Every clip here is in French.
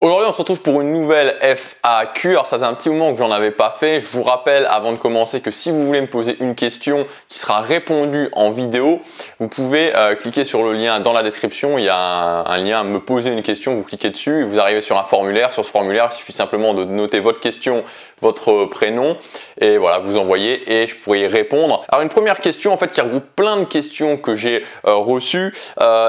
Aujourd'hui, on se retrouve pour une nouvelle FAQ. Alors, ça faisait un petit moment que j'en avais pas fait. Je vous rappelle avant de commencer que si vous voulez me poser une question qui sera répondue en vidéo, vous pouvez cliquer sur le lien dans la description. Il y a un lien me poser une question. Vous cliquez dessus, vous arrivez sur un formulaire. Sur ce formulaire, il suffit simplement de noter votre question, votre prénom et voilà, vous envoyez et je pourrai y répondre. Alors, une première question en fait qui regroupe plein de questions que j'ai reçues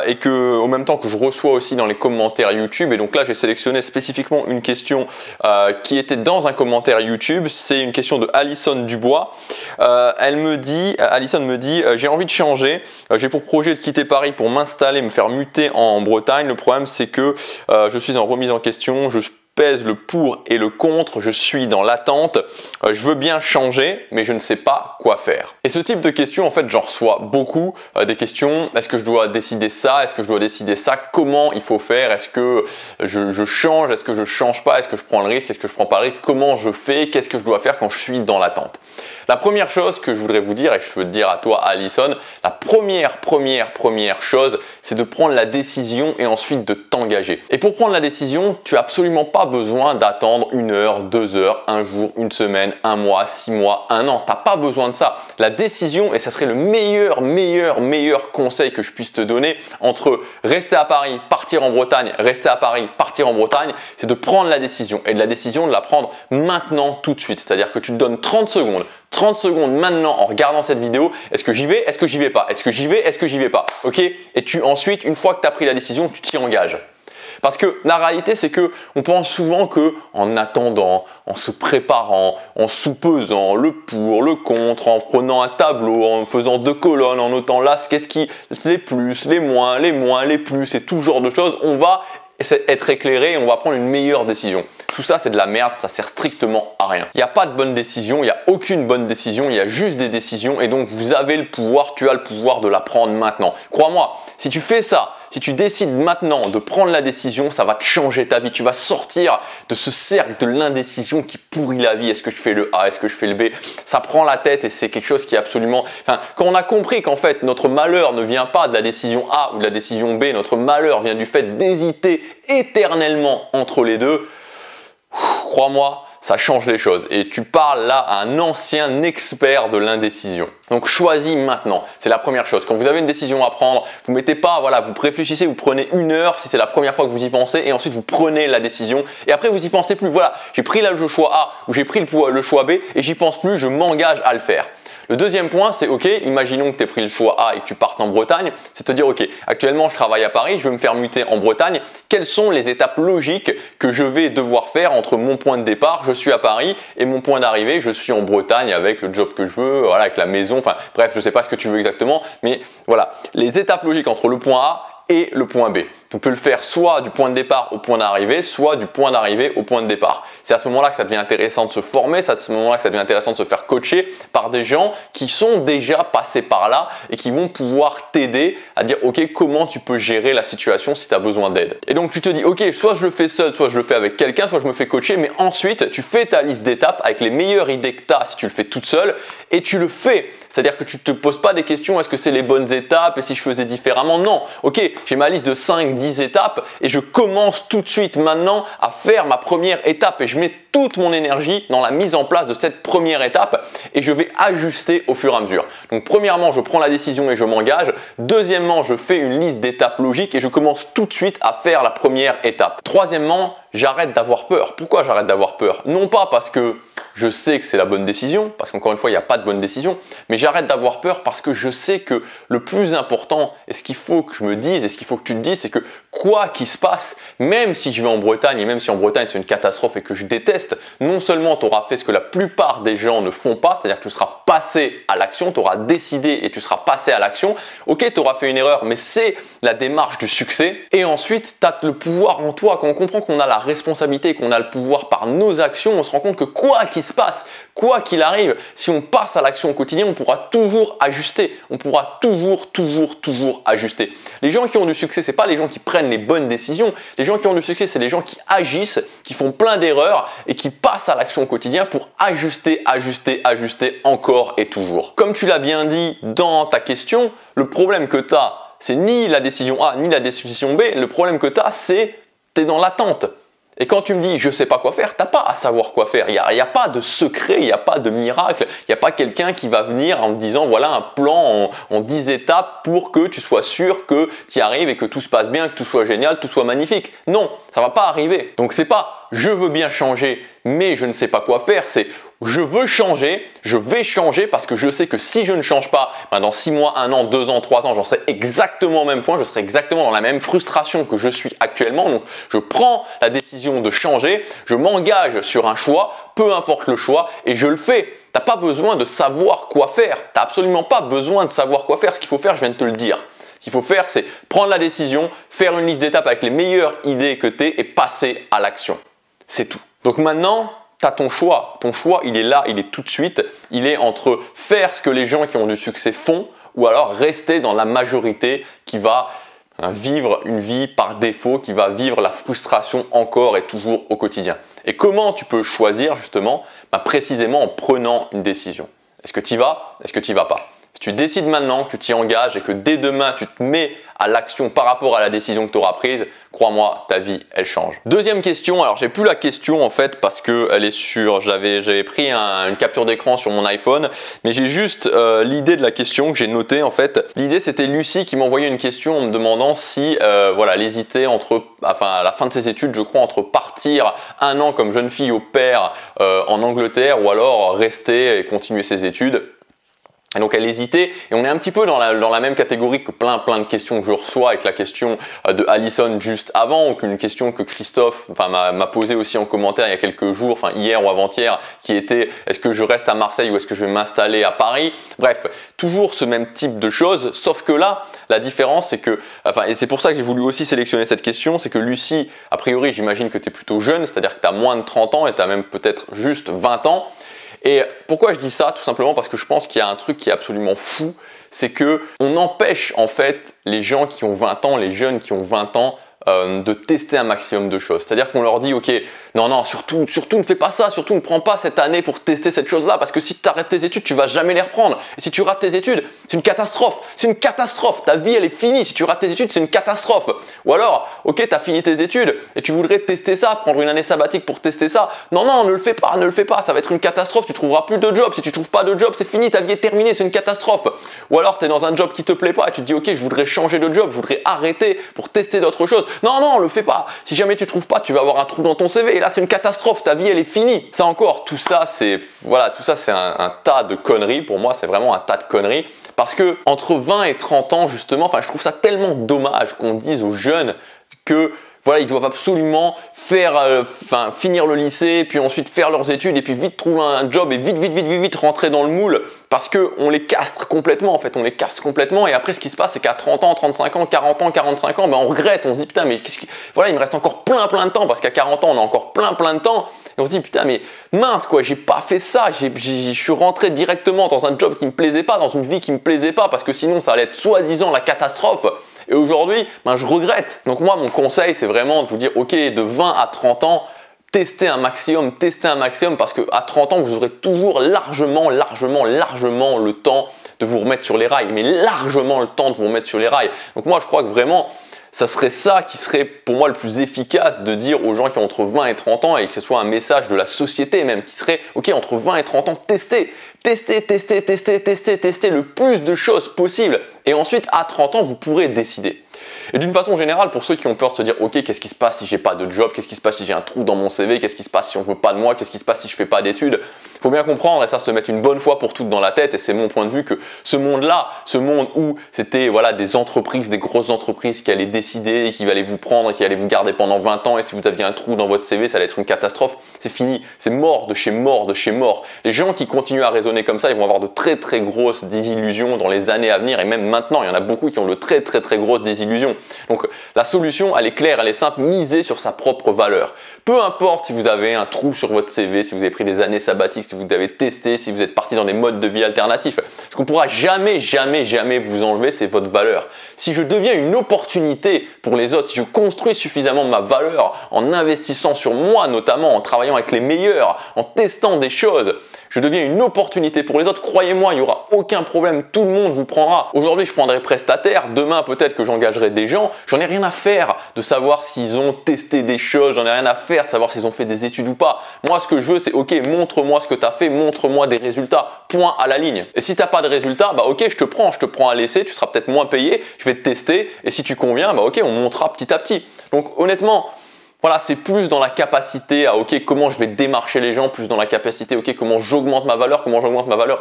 et que au même temps que je reçois aussi dans les commentaires YouTube. Et donc là, j'ai sélectionné spécifiquement une question qui était dans un commentaire YouTube. C'est une question de Alison Dubois. Alison me dit j'ai envie de changer. J'ai pour projet de quitter Paris pour m'installer, me faire muter en Bretagne. Le problème, c'est que je suis en remise en question. Je pèse le pour et le contre, je suis dans l'attente, je veux bien changer mais je ne sais pas quoi faire. Et ce type de questions en fait j'en reçois beaucoup, des questions, est-ce que je dois décider ça, est-ce que je dois décider ça, comment il faut faire, est-ce que je change, est-ce que je change pas, est-ce que je prends le risque, est-ce que je prends pas le risque, comment je fais, qu'est-ce que je dois faire quand je suis dans l'attente. La première chose que je voudrais vous dire et que je veux te dire à toi Alison, la première chose c'est de prendre la décision et ensuite de t'engager. Et pour prendre la décision, tu n'as absolument pas besoin d'attendre 1 heure, 2 heures, un jour, une semaine, un mois, 6 mois, un an. Tu n'as pas besoin de ça. La décision, et ça serait le meilleur conseil que je puisse te donner entre rester à Paris, partir en Bretagne, rester à Paris, partir en Bretagne, c'est de prendre la décision. Et de la décision, de la prendre maintenant, tout de suite. C'est-à-dire que tu te donnes 30 secondes. 30 secondes maintenant en regardant cette vidéo, est-ce que j'y vais, est-ce que j'y vais pas, est-ce que j'y vais, est-ce que j'y vais pas, ok? Et ensuite, une fois que tu as pris la décision, tu t'y engages. Parce que la réalité, c'est que on pense souvent que en attendant, en se préparant, en soupesant le pour, le contre, en prenant un tableau, en faisant 2 colonnes, en notant là, qu'est-ce qui, les plus, les moins, les plus, et tout genre de choses, on va être éclairé et on va prendre une meilleure décision. Tout ça, c'est de la merde, ça sert strictement à rien. Il n'y a pas de bonne décision, il n'y a aucune bonne décision, il y a juste des décisions et donc vous avez le pouvoir, tu as le pouvoir de la prendre maintenant. Crois-moi, si tu fais ça, si tu décides maintenant de prendre la décision, ça va te changer ta vie. Tu vas sortir de ce cercle de l'indécision qui pourrit la vie. Est-ce que je fais le A, est-ce que je fais le B? Ça prend la tête et c'est quelque chose qui est absolument… Enfin, quand on a compris qu'en fait, notre malheur ne vient pas de la décision A ou de la décision B, notre malheur vient du fait d'hésiter éternellement entre les deux, crois-moi, ça change les choses. Et tu parles là à un ancien expert de l'indécision. Donc choisis maintenant, c'est la première chose. Quand vous avez une décision à prendre, vous mettez pas, voilà, vous réfléchissez, vous prenez 1 heure si c'est la première fois que vous y pensez et ensuite vous prenez la décision et après vous y pensez plus. Voilà, j'ai pris le choix A ou j'ai pris le choix B et j'y pense plus, je m'engage à le faire. Le deuxième point, c'est ok, imaginons que tu aies pris le choix A et que tu partes en Bretagne, c'est te dire ok, actuellement je travaille à Paris, je veux me faire muter en Bretagne, quelles sont les étapes logiques que je vais devoir faire entre mon point de départ, je suis à Paris, et mon point d'arrivée, je suis en Bretagne avec le job que je veux, voilà, avec la maison, enfin bref, je ne sais pas ce que tu veux exactement, mais voilà, les étapes logiques entre le point A et le point B. Tu peux le faire soit du point de départ au point d'arrivée, soit du point d'arrivée au point de départ. C'est à ce moment-là que ça devient intéressant de se former, c'est à ce moment-là que ça devient intéressant de se faire coacher par des gens qui sont déjà passés par là et qui vont pouvoir t'aider à dire ok, comment tu peux gérer la situation si tu as besoin d'aide. Et donc tu te dis ok, soit je le fais seul, soit je le fais avec quelqu'un, soit je me fais coacher, mais ensuite tu fais ta liste d'étapes avec les meilleures idées que tu as si tu le fais toute seule et tu le fais. C'est-à-dire que tu ne te poses pas des questions, est-ce que c'est les bonnes étapes et si je faisais différemment? Non, ok, j'ai ma liste de 5-10 étapes et je commence tout de suite maintenant à faire ma première étape et je mets toute mon énergie dans la mise en place de cette première étape et je vais ajuster au fur et à mesure. Donc premièrement, je prends la décision et je m'engage. Deuxièmement, je fais une liste d'étapes logiques et je commence tout de suite à faire la première étape. Troisièmement, j'arrête d'avoir peur. Pourquoi j'arrête d'avoir peur? Non pas parce que je sais que c'est la bonne décision, parce qu'encore une fois, il n'y a pas de bonne décision, mais j'arrête d'avoir peur parce que je sais que le plus important, et ce qu'il faut que je me dise, et ce qu'il faut que tu te dises, c'est que quoi qu'il se passe, même si je vais en Bretagne, et même si en Bretagne c'est une catastrophe et que je déteste, non seulement tu auras fait ce que la plupart des gens ne font pas, c'est-à-dire que tu seras passé à l'action, tu auras décidé et tu seras passé à l'action, ok, tu auras fait une erreur, mais c'est la démarche du succès, et ensuite tu as le pouvoir en toi. Quand on comprend qu'on a la responsabilité et qu'on a le pouvoir par nos actions, on se rend compte que quoi qu'il se passe, quoi qu'il arrive, si on passe à l'action au quotidien, on pourra toujours ajuster, on pourra toujours ajuster. Les gens qui ont du succès, c'est pas les gens qui prennent les bonnes décisions, les gens qui ont du succès, c'est les gens qui agissent, qui font plein d'erreurs et qui passent à l'action au quotidien pour ajuster encore et toujours. Comme tu l'as bien dit dans ta question, le problème que tu as, c'est ni la décision A ni la décision B, le problème que tu as, c'est tu es dans l'attente. Et quand tu me dis je sais pas quoi faire, t'as pas à savoir quoi faire. Il y a pas de secret, il n'y a pas de miracle, il n'y a pas quelqu'un qui va venir en te disant voilà un plan en 10 étapes pour que tu sois sûr que tu y arrives et que tout se passe bien, que tout soit génial, que tout soit magnifique. Non, ça va pas arriver. Donc c'est pas je veux bien changer mais je ne sais pas quoi faire, c'est je veux changer, je vais changer parce que je sais que si je ne change pas, dans 6 mois, 1 an, 2 ans, 3 ans, j'en serai exactement au même point, je serai exactement dans la même frustration que je suis actuellement. Donc je prends la décision de changer, je m'engage sur un choix, peu importe le choix, et je le fais. Tu n'as pas besoin de savoir quoi faire, tu n'as absolument pas besoin de savoir quoi faire. Ce qu'il faut faire, je viens de te le dire. Ce qu'il faut faire, c'est prendre la décision, faire une liste d'étapes avec les meilleures idées que tu es et passer à l'action. C'est tout. Donc maintenant, tu as ton choix. Ton choix, il est là, il est tout de suite. Il est entre faire ce que les gens qui ont du succès font ou alors rester dans la majorité qui va vivre une vie par défaut, qui va vivre la frustration encore et toujours au quotidien. Et comment tu peux choisir justement? Précisément en prenant une décision. Est-ce que tu y vas? Est-ce que tu y vas pas? Si tu décides maintenant, que tu t'y engages et que dès demain tu te mets à l'action par rapport à la décision que tu auras prise, crois-moi, ta vie, elle change. Deuxième question, alors j'ai plus la question en fait parce que elle est sur, j'avais pris une capture d'écran sur mon iPhone, mais j'ai juste l'idée de la question que j'ai notée en fait. L'idée c'était Lucie qui m'envoyait une question en me demandant si elle hésitait à la fin de ses études, je crois, entre partir 1 an comme jeune fille au pair en Angleterre ou alors rester et continuer ses études. Et donc elle hésitait et on est un petit peu dans la même catégorie que plein de questions que je reçois avec la question de Alison juste avant ou qu'une question que Christophe m'a posée aussi en commentaire il y a quelques jours, hier ou avant-hier, qui était est-ce que je reste à Marseille ou est-ce que je vais m'installer à Paris? Bref, toujours ce même type de choses, sauf que là, la différence c'est que, et c'est pour ça que j'ai voulu aussi sélectionner cette question, c'est que Lucie, a priori j'imagine que tu es plutôt jeune, c'est-à-dire que tu as moins de 30 ans et tu as même peut-être juste 20 ans. Et pourquoi je dis ça? Tout simplement parce que je pense qu'il y a un truc qui est absolument fou, c'est que on empêche en fait les gens qui ont 20 ans, les jeunes qui ont 20 ans, de tester un maximum de choses. C'est-à-dire qu'on leur dit ok, non, surtout ne fais pas ça, surtout ne prends pas cette année pour tester cette chose-là parce que si tu arrêtes tes études, tu vas jamais les reprendre. Et si tu rates tes études, c'est une catastrophe. C'est une catastrophe. Ta vie, elle est finie. Si tu rates tes études, c'est une catastrophe. Ou alors, ok, tu as fini tes études et tu voudrais tester ça, prendre une année sabbatique pour tester ça. Non, ne le fais pas, ne le fais pas. Ça va être une catastrophe. Tu trouveras plus de job. Si tu trouves pas de job, c'est fini. Ta vie est terminée. C'est une catastrophe. Ou alors, tu es dans un job qui te plaît pas et tu te dis ok, je voudrais changer de job, je voudrais arrêter pour tester d'autres choses. Non, le fais pas. Si jamais tu trouves pas, tu vas avoir un trou dans ton CV et là c'est une catastrophe, ta vie elle est finie. Ça encore, tout ça c'est un tas de conneries. Pour moi, c'est vraiment un tas de conneries parce que entre 20 et 30 ans justement, je trouve ça tellement dommage qu'on dise aux jeunes que ils doivent absolument finir le lycée, puis ensuite faire leurs études et puis vite trouver un job et vite rentrer dans le moule parce qu'on les castre complètement en fait, on les casse complètement et après ce qui se passe c'est qu'à 30 ans, 35 ans, 40 ans, 45 ans, on regrette, on se dit putain mais il me reste encore plein de temps parce qu'à 40 ans on a encore plein de temps et on se dit putain mais mince quoi, j'ai pas fait ça, je suis rentré directement dans un job qui me plaisait pas, dans une vie qui me plaisait pas parce que sinon ça allait être soi-disant la catastrophe. Et aujourd'hui, je regrette. Donc moi, mon conseil, c'est vraiment de vous dire, ok, de 20 à 30 ans, testez un maximum parce qu'à 30 ans, vous aurez toujours largement le temps de vous remettre sur les rails. Mais largement le temps de vous remettre sur les rails. Donc moi, je crois que vraiment, ça serait ça qui serait pour moi le plus efficace de dire aux gens qui ont entre 20 et 30 ans et que ce soit un message de la société même qui serait, ok, entre 20 et 30 ans, testez le plus de choses possible et ensuite à 30 ans, vous pourrez décider. Et d'une façon générale, pour ceux qui ont peur de se dire ok, qu'est-ce qui se passe si j'ai pas de job, qu'est-ce qui se passe si j'ai un trou dans mon CV, qu'est-ce qui se passe si on veut pas de moi, qu'est-ce qui se passe si je fais pas d'études, il faut bien comprendre et ça se mettre une bonne fois pour toutes dans la tête et c'est mon point de vue que ce monde-là, ce monde où c'était des entreprises, des grosses entreprises qui allaient décider, qui allaient vous prendre, qui allaient vous garder pendant 20 ans et si vous aviez un trou dans votre CV, ça allait être une catastrophe, c'est fini, c'est mort de chez mort. Les gens qui continuent à raisonner comme ça, ils vont avoir de très grosses désillusions dans les années à venir et même maintenant, il y en a beaucoup qui ont de très grosses désillusions. Donc la solution, elle est claire, elle est simple, misez sur sa propre valeur. Peu importe si vous avez un trou sur votre CV, si vous avez pris des années sabbatiques, si vous avez testé, si vous êtes parti dans des modes de vie alternatifs. Ce qu'on ne pourra jamais vous enlever, c'est votre valeur. Si je deviens une opportunité pour les autres, si je construis suffisamment ma valeur en investissant sur moi notamment, en travaillant avec les meilleurs, en testant des choses, Je deviens une opportunité pour les autres. Croyez-moi, il n'y aura aucun problème. Tout le monde vous prendra. Aujourd'hui, je prendrai prestataire. Demain, peut-être que j'engagerai des gens. J'en ai rien à faire de savoir s'ils ont testé des choses. J'en ai rien à faire de savoir s'ils ont fait des études ou pas. Moi, ce que je veux, c'est ok, montre-moi ce que tu as fait, montre-moi des résultats. Point à la ligne. Et si tu n'as pas de résultats, bah ok, je te prends à l'essai. Tu seras peut-être moins payé. Je vais te tester. Et si tu conviens, bah ok, on montera petit à petit. Donc honnêtement, voilà, c'est plus dans la capacité à ok, comment je vais démarcher les gens, plus dans la capacité ok, comment j'augmente ma valeur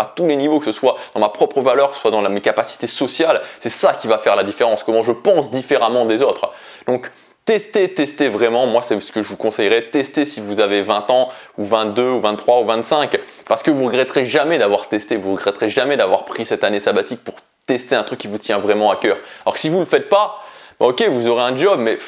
à tous les niveaux, que ce soit dans ma propre valeur, que ce soit dans mes capacités sociales. C'est ça qui va faire la différence, comment je pense différemment des autres. Donc testez vraiment, moi c'est ce que je vous conseillerais, testez si vous avez 20 ans ou 22 ou 23 ou 25 parce que vous regretterez jamais d'avoir testé, vous regretterez jamais d'avoir pris cette année sabbatique pour tester un truc qui vous tient vraiment à cœur. Alors que si vous ne le faites pas, bah ok, vous aurez un job mais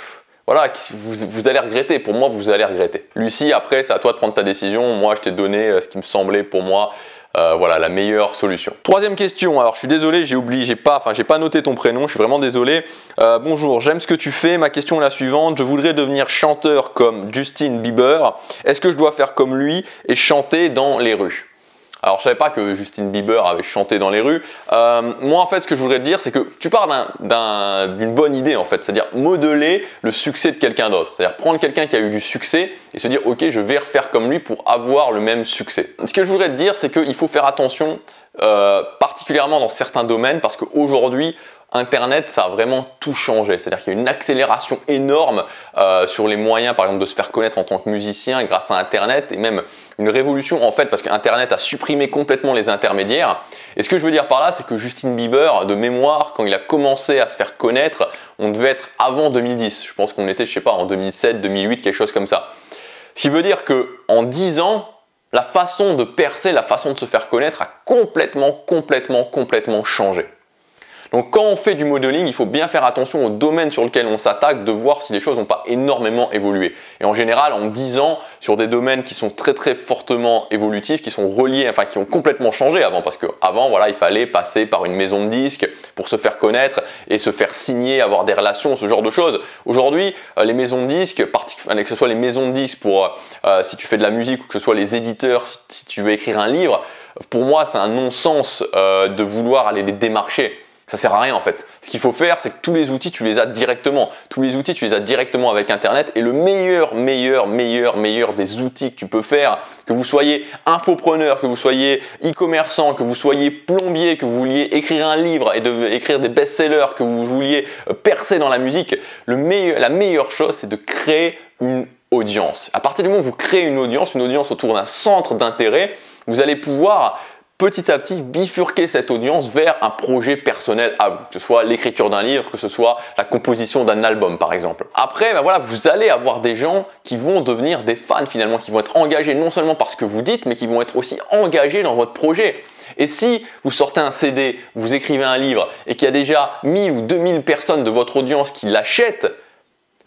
voilà, vous allez regretter. Pour moi, vous allez regretter. Lucie, après, c'est à toi de prendre ta décision. Moi, je t'ai donné ce qui me semblait pour moi voilà, la meilleure solution. Troisième question. Alors, je suis désolé, j'ai pas noté ton prénom. Je suis vraiment désolé. Bonjour, j'aime ce que tu fais. Ma question est la suivante. Je voudrais devenir chanteur comme Justin Bieber. Est-ce que je dois faire comme lui et chanter dans les rues ? Alors, je savais pas que Justin Bieber avait chanté dans les rues. Moi, en fait, ce que je voudrais te dire, c'est que tu pars d'une bonne idée, en fait. C'est-à-dire modeler le succès de quelqu'un d'autre. C'est-à-dire prendre quelqu'un qui a eu du succès et se dire, ok, je vais refaire comme lui pour avoir le même succès. Ce que je voudrais te dire, c'est qu'il faut faire attention, particulièrement dans certains domaines, parce qu'aujourd'hui, Internet, ça a vraiment tout changé. C'est-à-dire qu'il y a une accélération énorme sur les moyens, par exemple, de se faire connaître en tant que musicien grâce à Internet, et même une révolution en fait, parce qu'Internet a supprimé complètement les intermédiaires. Et ce que je veux dire par là, c'est que Justin Bieber, de mémoire, quand il a commencé à se faire connaître, on devait être avant 2010. Je pense qu'on était, je sais pas, en 2007, 2008, quelque chose comme ça. Ce qui veut dire qu'en 10 ans, la façon de percer, la façon de se faire connaître a complètement changé. Donc quand on fait du modeling, il faut bien faire attention au domaine sur lequel on s'attaque, de voir si les choses n'ont pas énormément évolué. Et en général, en 10 ans, sur des domaines qui sont très fortement évolutifs, qui sont reliés, enfin qui ont complètement changé avant, parce qu'avant, voilà, il fallait passer par une maison de disques pour se faire connaître et se faire signer, avoir des relations, ce genre de choses. Aujourd'hui, les maisons de disques, que ce soit les maisons de disques pour si tu fais de la musique ou que ce soit les éditeurs, si tu veux écrire un livre, pour moi, c'est un non-sens de vouloir aller les démarcher. Ça sert à rien en fait. Ce qu'il faut faire, c'est que tous les outils, tu les as directement. Tous les outils, tu les as directement avec Internet. Et le meilleur des outils que tu peux faire, que vous soyez infopreneur, que vous soyez e-commerçant, que vous soyez plombier, que vous vouliez écrire un livre et écrire des best-sellers, que vous vouliez percer dans la musique, la meilleure chose, c'est de créer une audience. À partir du moment où vous créez une audience autour d'un centre d'intérêt, vous allez pouvoir petit à petit bifurquer cette audience vers un projet personnel à vous, que ce soit l'écriture d'un livre, que ce soit la composition d'un album par exemple. Après, ben voilà, vous allez avoir des gens qui vont devenir des fans finalement, qui vont être engagés non seulement par ce que vous dites, mais qui vont être aussi engagés dans votre projet. Et si vous sortez un CD, vous écrivez un livre et qu'il y a déjà 1000 ou 2000 personnes de votre audience qui l'achètent,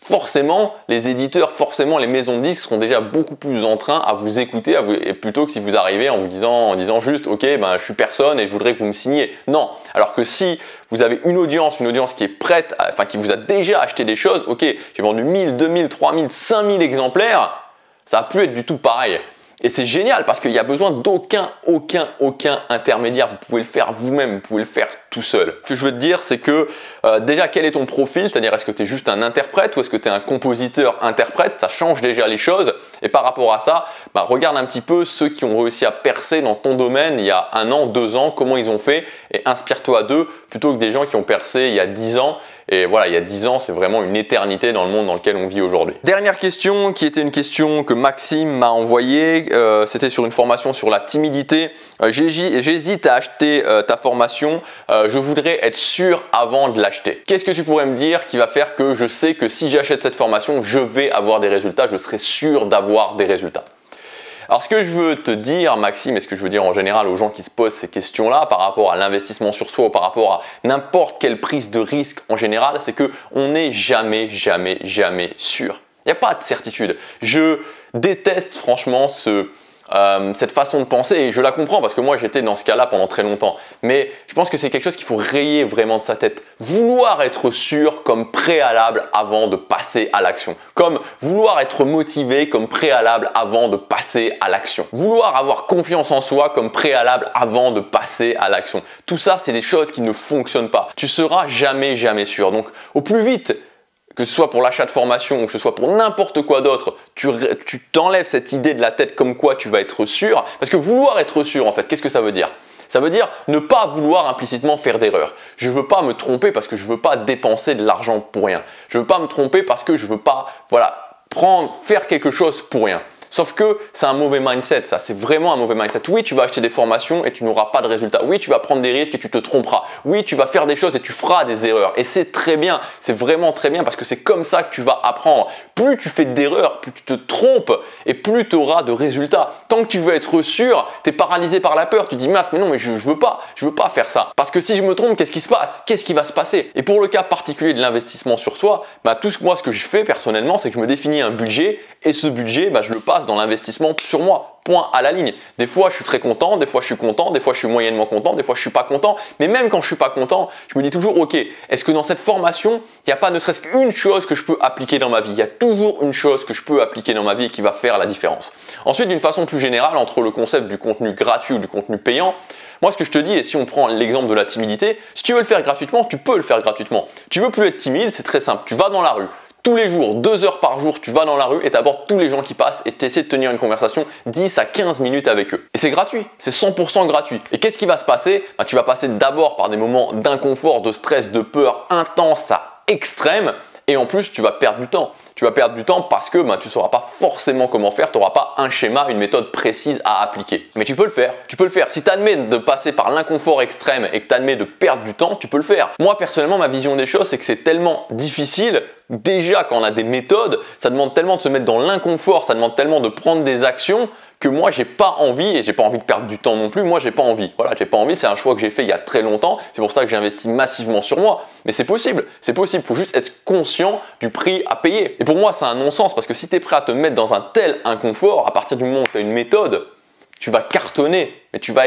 forcément, les éditeurs, forcément, les maisons de disques seront déjà beaucoup plus en train à vous écouter, et plutôt que si vous arrivez en disant juste, ok, ben je suis personne et je voudrais que vous me signiez. Non. Alors que si vous avez une audience qui est prête, enfin qui vous a déjà acheté des choses, ok, j'ai vendu 1000, 2000, 3000, 5000 exemplaires, ça va plus être du tout pareil. Et c'est génial parce qu'il n'y a besoin d'aucun intermédiaire. Vous pouvez le faire vous-même, vous pouvez le faire tout seul. Ce que je veux te dire, c'est que déjà, quel est ton profil? C'est-à-dire, est-ce que tu es juste un interprète ou est-ce que tu es un compositeur-interprète? Ça change déjà les choses. Et par rapport à ça, bah, regarde un petit peu ceux qui ont réussi à percer dans ton domaine il y a 1 an, 2 ans, comment ils ont fait et inspire-toi d'eux plutôt que des gens qui ont percé il y a 10 ans. Et voilà, il y a 10 ans, c'est vraiment une éternité dans le monde dans lequel on vit aujourd'hui. Dernière question, qui était une question que Maxime m'a envoyée. C'était sur une formation sur la timidité. J'hésite à acheter ta formation. Je voudrais être sûr avant de l'acheter. Qu'est-ce que tu pourrais me dire qui va faire que je sais que si j'achète cette formation, je vais avoir des résultats, je serai sûr d'avoir des résultats? Alors, ce que je veux te dire, Maxime, et ce que je veux dire en général aux gens qui se posent ces questions-là par rapport à l'investissement sur soi ou par rapport à n'importe quelle prise de risque en général, c'est qu'on n'est jamais sûr. Il n'y a pas de certitude. Je déteste franchement cette façon de penser, et je la comprends parce que moi j'étais dans ce cas-là pendant très longtemps, mais je pense que c'est quelque chose qu'il faut rayer vraiment de sa tête. Vouloir être sûr comme préalable avant de passer à l'action, comme vouloir être motivé comme préalable avant de passer à l'action, vouloir avoir confiance en soi comme préalable avant de passer à l'action. Tout ça, c'est des choses qui ne fonctionnent pas. Tu seras jamais sûr. Donc au plus vite, que ce soit pour l'achat de formation ou que ce soit pour n'importe quoi d'autre, tu t'enlèves cette idée de la tête comme quoi tu vas être sûr. Parce que vouloir être sûr, en fait, qu'est-ce que ça veut dire? Ça veut dire ne pas vouloir implicitement faire d'erreurs. Je ne veux pas me tromper parce que je ne veux pas dépenser de l'argent pour rien. Je ne veux pas me tromper parce que je ne veux pas faire quelque chose pour rien. Sauf que c'est un mauvais mindset, ça, c'est vraiment un mauvais mindset. Oui, tu vas acheter des formations et tu n'auras pas de résultats. Oui, tu vas prendre des risques et tu te tromperas. Oui, tu vas faire des choses et tu feras des erreurs. Et c'est très bien, c'est vraiment très bien parce que c'est comme ça que tu vas apprendre. Plus tu fais d'erreurs, plus tu te trompes et plus tu auras de résultats. Tant que tu veux être sûr, tu es paralysé par la peur. Tu dis, mince, mais non, mais je veux pas faire ça. Parce que si je me trompe, qu'est-ce qui se passe? Qu'est-ce qui va se passer? Et pour le cas particulier de l'investissement sur soi, moi, ce que je fais personnellement, c'est que je me définis un budget et ce budget, je le passe dans l'investissement sur moi, point à la ligne. Des fois, je suis très content, des fois, je suis content, des fois, je suis moyennement content, des fois, je suis pas content. Mais même quand je suis pas content, je me dis toujours, ok, est-ce que dans cette formation, il n'y a pas ne serait-ce qu'une chose que je peux appliquer dans ma vie? Il y a toujours une chose que je peux appliquer dans ma vie et qui va faire la différence. Ensuite, d'une façon plus générale, entre le concept du contenu gratuit ou du contenu payant, moi, ce que je te dis, et si on prend l'exemple de la timidité, si tu veux le faire gratuitement, tu peux le faire gratuitement. Tu veux plus être timide, c'est très simple. Tu vas dans la rue. Tous les jours, 2 heures par jour, tu vas dans la rue et tu abordes tous les gens qui passent et tu essaies de tenir une conversation 10 à 15 minutes avec eux. Et c'est gratuit, c'est 100% gratuit. Et qu'est-ce qui va se passer? Tu vas passer d'abord par des moments d'inconfort, de stress, de peur intense à extrême. Et en plus, tu vas perdre du temps. Tu vas perdre du temps parce que tu ne sauras pas forcément comment faire, tu n'auras pas un schéma, une méthode précise à appliquer. Mais tu peux le faire. Tu peux le faire. Si tu admets de passer par l'inconfort extrême et que tu admets de perdre du temps, tu peux le faire. Moi, personnellement, ma vision des choses, c'est que c'est tellement difficile. Déjà, quand on a des méthodes, ça demande tellement de se mettre dans l'inconfort, ça demande tellement de prendre des actions que moi, j'ai pas envie, et j'ai pas envie de perdre du temps non plus. Moi, j'ai pas envie. Voilà, j'ai pas envie. C'est un choix que j'ai fait il y a très longtemps. C'est pour ça que j'ai investi massivement sur moi. Mais c'est possible. C'est possible. Il faut juste être conscient du prix à payer. Et pour moi, c'est un non-sens parce que si tu es prêt à te mettre dans un tel inconfort, à partir du moment où tu as une méthode, tu vas cartonner, mais tu vas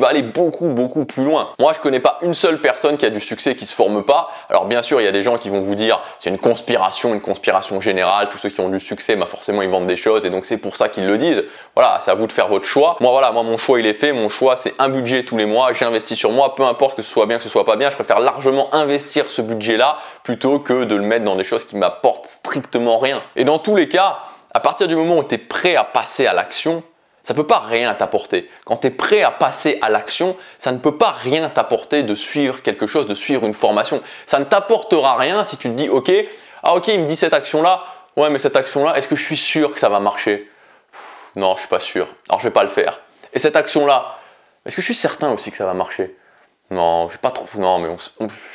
aller beaucoup plus loin. Moi, je connais pas une seule personne qui a du succès qui se forme pas. Alors bien sûr, il y a des gens qui vont vous dire c'est une conspiration générale. Tous ceux qui ont du succès, forcément, ils vendent des choses et donc c'est pour ça qu'ils le disent. Voilà, c'est à vous de faire votre choix. Moi, mon choix, il est fait. Mon choix, c'est un budget tous les mois. J'investis sur moi, peu importe que ce soit bien, que ce soit pas bien. Je préfère largement investir ce budget-là plutôt que de le mettre dans des choses qui m'apportent strictement rien. Et dans tous les cas, à partir du moment où tu es prêt à passer à l'action, ça ne peut pas rien t'apporter. Quand tu es prêt à passer à l'action, ça ne peut pas rien t'apporter de suivre quelque chose, de suivre une formation. Ça ne t'apportera rien si tu te dis ok, il me dit cette action-là, ouais mais cette action-là, est-ce que je suis sûr que ça va marcher? Non, je ne suis pas sûr, alors je ne vais pas le faire. Et cette action-là, est-ce que je suis certain aussi que ça va marcher? Non, je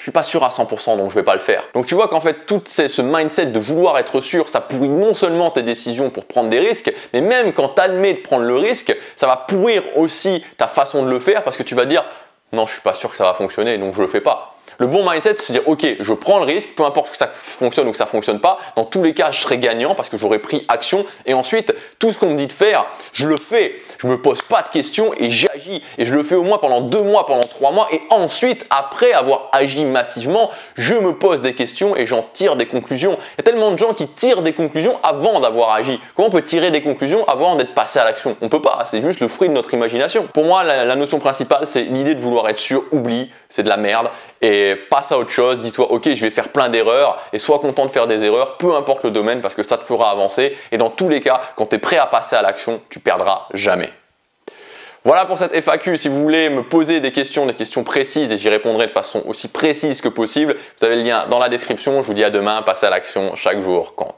suis pas sûr à 100%, donc je vais pas le faire. Donc tu vois qu'en fait, tout ce mindset de vouloir être sûr, ça pourrit non seulement tes décisions pour prendre des risques, mais même quand tu admets de prendre le risque, ça va pourrir aussi ta façon de le faire parce que tu vas dire non, je suis pas sûr que ça va fonctionner, donc je le fais pas. Le bon mindset, c'est de se dire ok, je prends le risque, peu importe que ça fonctionne ou que ça fonctionne pas, dans tous les cas, je serai gagnant parce que j'aurai pris action et ensuite, tout ce qu'on me dit de faire, je le fais. Je me pose pas de questions et j'agis et je le fais au moins pendant 2 mois, pendant 3 mois et ensuite, après avoir agi massivement, je me pose des questions et j'en tire des conclusions. Il y a tellement de gens qui tirent des conclusions avant d'avoir agi. Comment on peut tirer des conclusions avant d'être passé à l'action? On peut pas, c'est juste le fruit de notre imagination. Pour moi, la notion principale, c'est l'idée de vouloir être sûr, oublie, c'est de la merde et passe à autre chose, dis-toi ok, je vais faire plein d'erreurs et sois content de faire des erreurs, peu importe le domaine parce que ça te fera avancer et dans tous les cas, quand tu es prêt à passer à l'action, tu perdras jamais. Voilà pour cette FAQ. Si vous voulez me poser des questions précises et j'y répondrai de façon aussi précise que possible, vous avez le lien dans la description. Je vous dis à demain, passez à l'action, chaque jour compte.